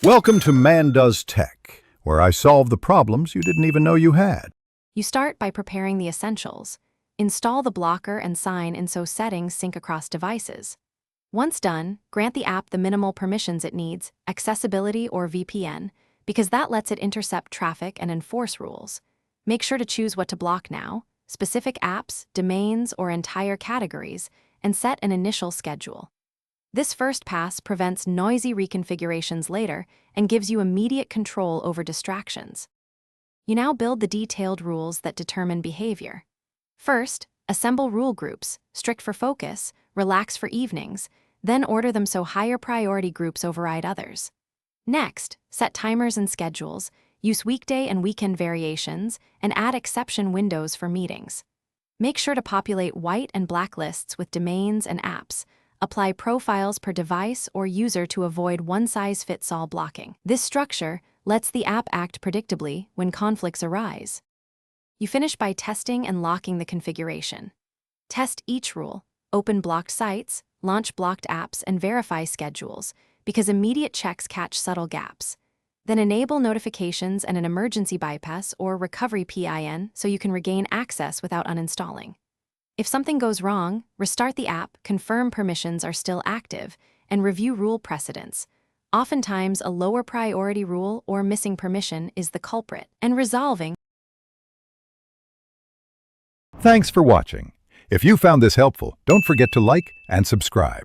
Welcome to Man Does Tech, where I solve the problems you didn't even know you had. You start by preparing the essentials. Install the blocker and sign in so settings sync across devices. Once done, grant the app the minimal permissions it needs, accessibility or VPN, because that lets it intercept traffic and enforce rules. Make sure to choose what to block now, specific apps, domains, or entire categories, and set an initial schedule. This first pass prevents noisy reconfigurations later and gives you immediate control over distractions. You now build the detailed rules that determine behavior. First, assemble rule groups, strict for focus, relax for evenings, then order them so higher priority groups override others. Next, set timers and schedules, use weekday and weekend variations, and add exception windows for meetings. Make sure to populate white and black lists with domains and apps. Apply profiles per device or user to avoid one-size-fits-all blocking. This structure lets the app act predictably when conflicts arise. You finish by testing and locking the configuration. Test each rule, open blocked sites, launch blocked apps, and verify schedules, because immediate checks catch subtle gaps. Then enable notifications and an emergency bypass or recovery PIN so you can regain access without uninstalling. If something goes wrong, restart the app, confirm permissions are still active, and review rule precedents. Oftentimes, a lower priority rule or missing permission is the culprit, and resolving. Thanks for watching. If you found this helpful, don't forget to like and subscribe.